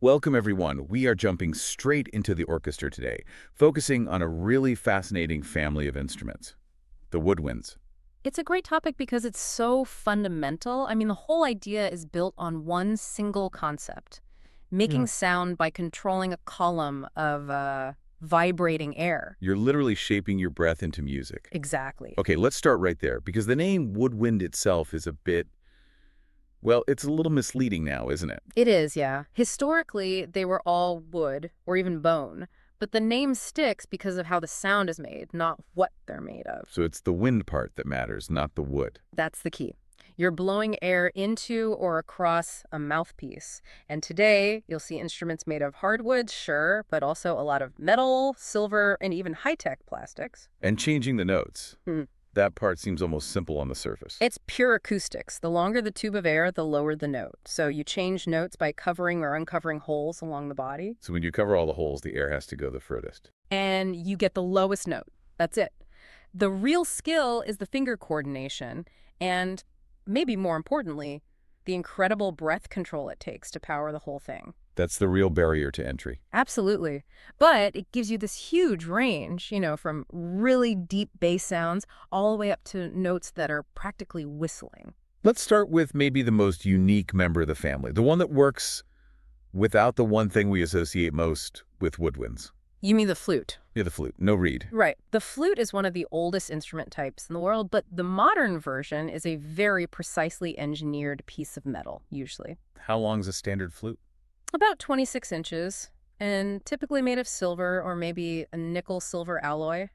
Welcome, everyone. We are jumping straight into the orchestra today, focusing on a really fascinating family of instruments, the woodwinds. It's a great topic because it's so fundamental. I mean, the whole idea is built on one single concept, Yeah. making sound by controlling a column of vibrating air. You're literally shaping your breath into music. Exactly. Okay, let's start right there, because the name woodwind itself is a bit, well, it's a little misleading now, isn't it? It is, yeah. Historically, they were all wood or even bone, but the name sticks because of how the sound is made, not what they're made of. So it's the wind part that matters, not the wood. That's the key. You're blowing air into or across a mouthpiece. And today, you'll see instruments made of hardwood, sure, but also a lot of metal, silver, and even high-tech plastics. And changing the notes. Hmm. That part seems almost simple on the surface. It's pure acoustics. The longer the tube of air, the lower the note. So you change notes by covering or uncovering holes along the body, So when you cover all the holes, the air has to go the furthest. and you get the lowest note. That's it. The real skill is the finger coordination, and maybe more importantly, the incredible breath control it takes to power the whole thing. That's the real barrier to entry. Absolutely. But it gives you this huge range, from really deep bass sounds all the way up to notes that are practically whistling. Let's start with maybe the most unique member of the family, the one that works without the one thing we associate most with woodwinds. You mean the flute? Yeah, the flute, no reed. Right. The flute is one of the oldest instrument types in the world, but the modern version is a very precisely engineered piece of metal, usually. How long's a standard flute? About 26 inches, and typically made of silver or maybe a nickel-silver alloy.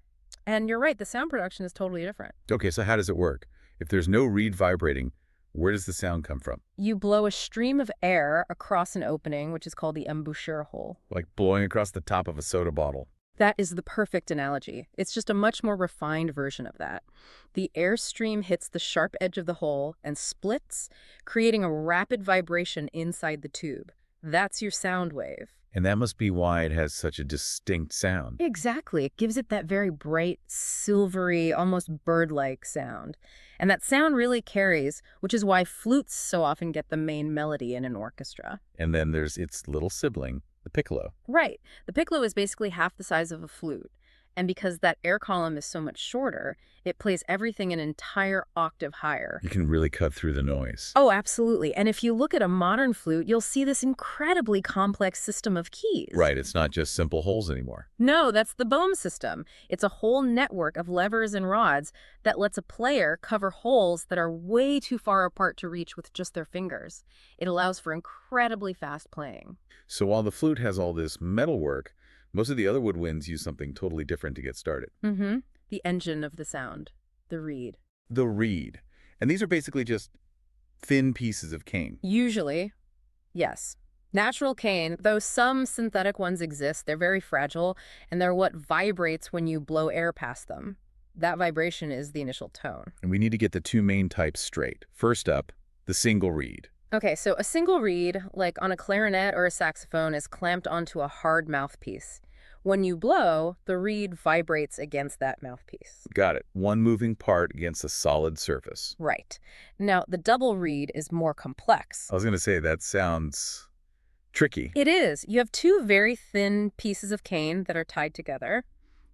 And you're right, the sound production is totally different. Okay, so how does it work? If there's no reed vibrating, where does the sound come from? You blow a stream of air across an opening, which is called the embouchure hole. Like blowing across the top of a soda bottle. That is the perfect analogy. It's just a much more refined version of that. The air stream hits the sharp edge of the hole and splits, creating a rapid vibration inside the tube. That's your sound wave. And that must be why it has such a distinct sound. Exactly. It gives it that very bright, silvery, almost bird-like sound. And that sound really carries, which is why flutes so often get the main melody in an orchestra. And then there's its little sibling, the piccolo. Right. The piccolo is basically half the size of a flute. And because that air column is so much shorter, it plays everything an entire octave higher. You can really cut through the noise. Oh, absolutely. And if you look at a modern flute, you'll see this incredibly complex system of keys. Right, it's not just simple holes anymore. No, that's the boom system. It's a whole network of levers and rods that lets a player cover holes that are way too far apart to reach with just their fingers. It allows for incredibly fast playing. So while the flute has all this metal work, most of the other woodwinds use something totally different to get started. Mm-hmm. The engine of the sound, the reed. The reed. And these are basically just thin pieces of cane. Usually, yes. Natural cane, though some synthetic ones exist, they're very fragile, and they're what vibrates when you blow air past them. That vibration is the initial tone. And we need to get the two main types straight. First up, the single reed. Okay, so a single reed, like on a clarinet or a saxophone, is clamped onto a hard mouthpiece. When you blow, the reed vibrates against that mouthpiece. Got it. One moving part against a solid surface. Right. Now, the double reed is more complex. I was going to say, that sounds tricky. It is. You have two very thin pieces of cane that are tied together.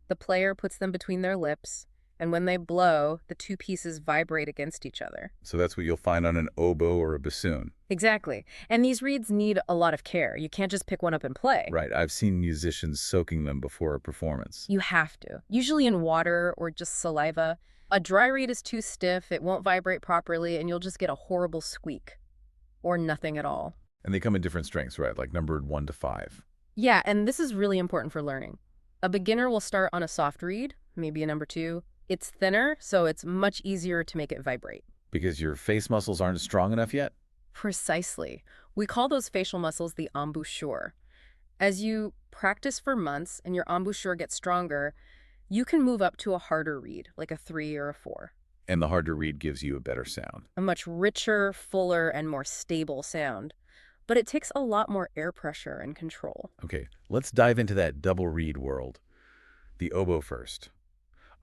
The player puts them between their lips, and when they blow, the two pieces vibrate against each other. So that's what you'll find on an oboe or a bassoon. Exactly. And these reeds need a lot of care. You can't just pick one up and play. Right. I've seen musicians soaking them before a performance. You have to, usually in water or just saliva. A dry reed is too stiff, it won't vibrate properly, and you'll just get a horrible squeak. Or nothing at all. And they come in different strengths, right? Like numbered 1 to 5. Yeah, and this is really important for learning. A beginner will start on a soft reed, maybe a number 2. It's thinner, so it's much easier to make it vibrate. Because your face muscles aren't strong enough yet? Precisely. We call those facial muscles the embouchure. As you practice for months and your embouchure gets stronger, you can move up to a harder reed, like a 3 or a 4. And the harder reed gives you a better sound. A much richer, fuller, and more stable sound. But it takes a lot more air pressure and control. Okay, let's dive into that double reed world. The oboe first.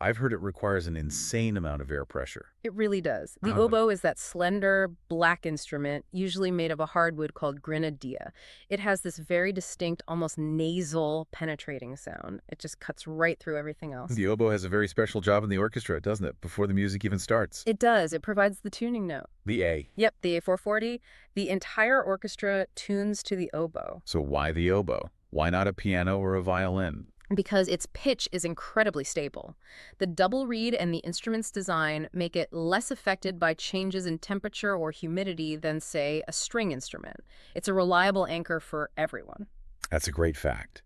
I've heard it requires an insane amount of air pressure. It really does. The Uh, oboe is that slender, black instrument, usually made of a hardwood called grenadilla. It has this very distinct, almost nasal, penetrating sound. It just cuts right through everything else. the oboe has a very special job in the orchestra, doesn't it, before the music even starts? It does. It provides the tuning note. The A. Yep, the A440. The entire orchestra tunes to the oboe So why the oboe? Why not a piano or a violin? because its pitch is incredibly stable. The double reed and the instrument's design make it less affected by changes in temperature or humidity than, say, a string instrument. It's a reliable anchor for everyone. That's a great fact.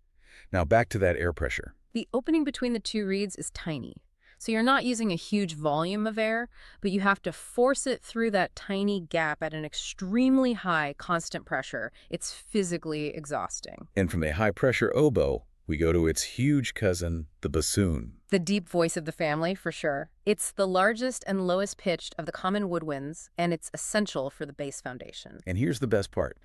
Now back to that air pressure. The opening between the two reeds is tiny. So you're not using a huge volume of air, but you have to force it through that tiny gap at an extremely high constant pressure. It's physically exhausting. And from the high-pressure oboe, we go to its huge cousin, the bassoon. The deep voice of the family, for sure. It's the largest and lowest pitched of the common woodwinds, and it's essential for the bass foundation. And here's the best part.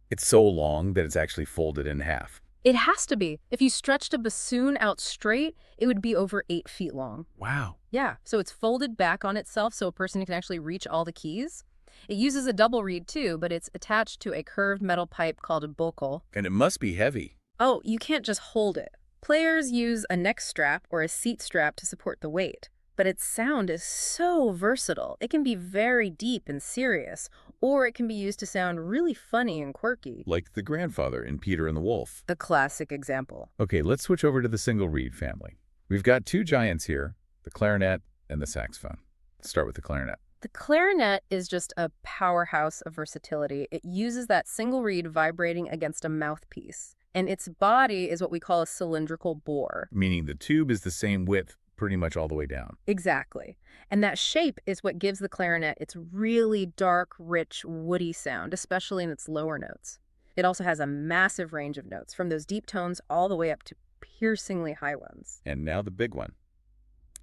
It's so long that it's actually folded in half. It has to be. If you stretched a bassoon out straight, it would be over 8 feet long. Wow. Yeah, so it's folded back on itself so a person can actually reach all the keys. It uses a double reed too, but it's attached to a curved metal pipe called a bocal. And it must be heavy. Oh, you can't just hold it. Players use a neck strap or a seat strap to support the weight. But its sound is so versatile. It can be very deep and serious, or it can be used to sound really funny and quirky. Like the grandfather in Peter and the Wolf. The classic example. Okay, let's switch over to the single reed family. We've got two giants here, the clarinet and the saxophone. Let's start with the clarinet. The clarinet is just a powerhouse of versatility. It uses that single reed vibrating against a mouthpiece. And its body is what we call a cylindrical bore. Meaning the tube is the same width pretty much all the way down. Exactly. And that shape is what gives the clarinet its really dark, rich, woody sound, especially in its lower notes. It also has a massive range of notes, from those deep tones all the way up to piercingly high ones. And now the big one,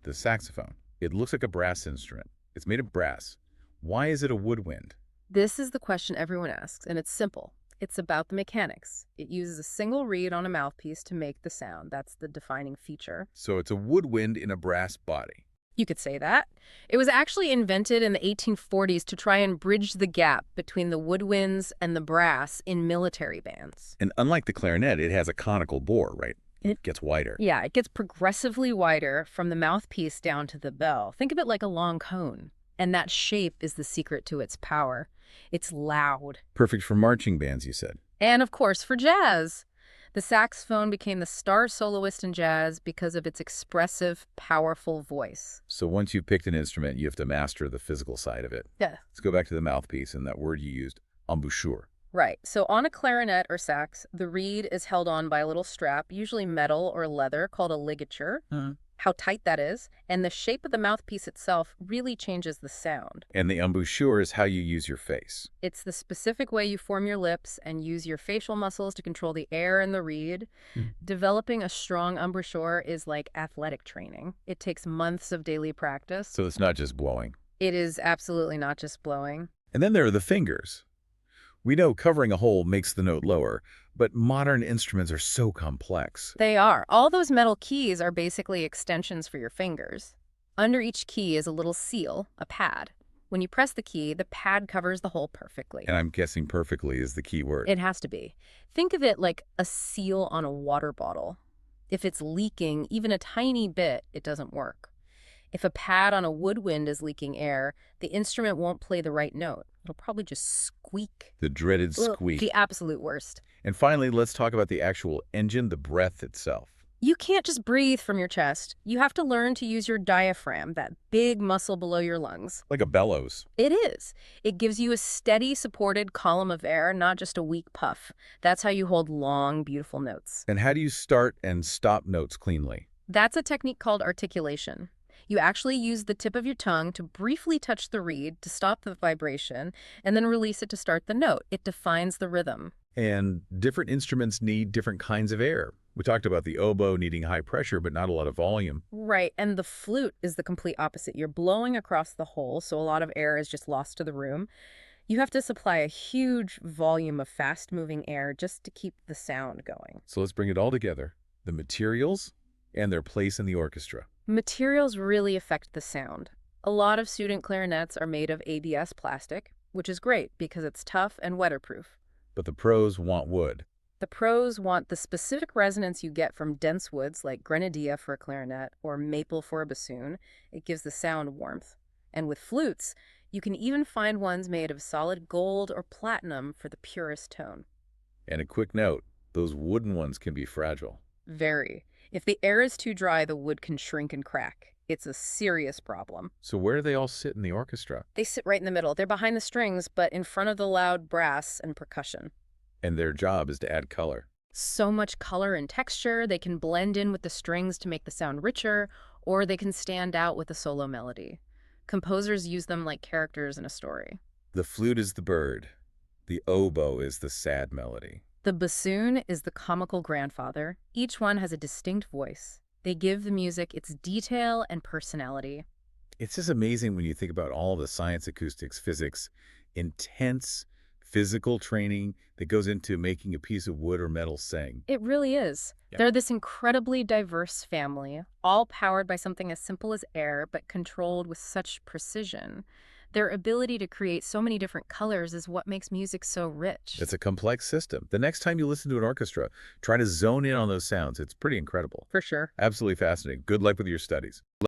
the saxophone. It looks like a brass instrument. It's made of brass. Why is it a woodwind? This is the question everyone asks, and it's simple. It's about the mechanics. It uses a single reed on a mouthpiece to make the sound. That's the defining feature. So it's a woodwind in a brass body. You could say that. It was actually invented in the 1840s to try and bridge the gap between the woodwinds and the brass in military bands. And unlike the clarinet, it has a conical bore, right? It gets wider. Yeah, it gets progressively wider from the mouthpiece down to the bell. Think of it like a long cone. And that shape is the secret to its power. It's loud. Perfect for marching bands, you said. And of course, for jazz. The saxophone became the star soloist in jazz because of its expressive, powerful voice. So once you've picked an instrument, you have to master the physical side of it. Yeah. Let's go back to the mouthpiece and that word you used, embouchure. Right. So on a clarinet or sax, the reed is held on by a little strap, usually metal or leather, called a ligature. How tight that is, and the shape of the mouthpiece itself really changes the sound. And the embouchure is how you use your face. It's the specific way you form your lips and use your facial muscles to control the air in the reed. Developing a strong embouchure is like athletic training. It takes months of daily practice. So it's not just blowing. It is absolutely not just blowing. And then there are the fingers. We know covering a hole makes the note lower, but modern instruments are so complex. They are. All those metal keys are basically extensions for your fingers. Under each key is a little seal, a pad. When you press the key, the pad covers the hole perfectly. And I'm guessing perfectly is the key word. It has to be. Think of it like a seal on a water bottle. If it's leaking even a tiny bit, it doesn't work. If a pad on a woodwind is leaking air, the instrument won't play the right note. It'll probably just squeak. The dreaded squeak. The absolute worst. And finally, let's talk about the actual engine, the breath itself. You can't just breathe from your chest. You have to learn to use your diaphragm, that big muscle below your lungs. Like a bellows. It is. It gives you a steady, supported column of air, not just a weak puff. That's how you hold long, beautiful notes. And how do you start and stop notes cleanly? That's a technique called articulation. You actually use the tip of your tongue to briefly touch the reed to stop the vibration, and then release it to start the note. It defines the rhythm. And different instruments need different kinds of air. We talked about the oboe needing high pressure, but not a lot of volume. Right, and the flute is the complete opposite. You're blowing across the hole, so a lot of air is just lost to the room. You have to supply a huge volume of fast-moving air just to keep the sound going. So let's bring it all together. The materials and their place in the orchestra. Materials really affect the sound. A lot of student clarinets are made of ABS plastic, which is great because it's tough and weatherproof. But the pros want wood. The pros want the specific resonance you get from dense woods like grenadilla for a clarinet or maple for a bassoon. It gives the sound warmth. And with flutes, you can even find ones made of solid gold or platinum for the purest tone. And a quick note, those wooden ones can be fragile. Very. If the air is too dry, the wood can shrink and crack. It's a serious problem. So where do they all sit in the orchestra? They sit right in the middle. They're behind the strings, but in front of the loud brass and percussion. And their job is to add color. So much color and texture. They can blend in with the strings to make the sound richer, or they can stand out with a solo melody. Composers use them like characters in a story. The flute is the bird. The oboe is the sad melody. The bassoon is the comical grandfather. Each one has a distinct voice. They give the music its detail and personality. It's just amazing when you think about all the science, acoustics, physics, intense physical training that goes into making a piece of wood or metal sing. It really is. Yeah. They're this incredibly diverse family, all powered by something as simple as air, but controlled with such precision. Their ability to create so many different colors is what makes music so rich. It's a complex system. The next time you listen to an orchestra, try to zone in on those sounds. It's pretty incredible. For sure. Absolutely fascinating. Good luck with your studies.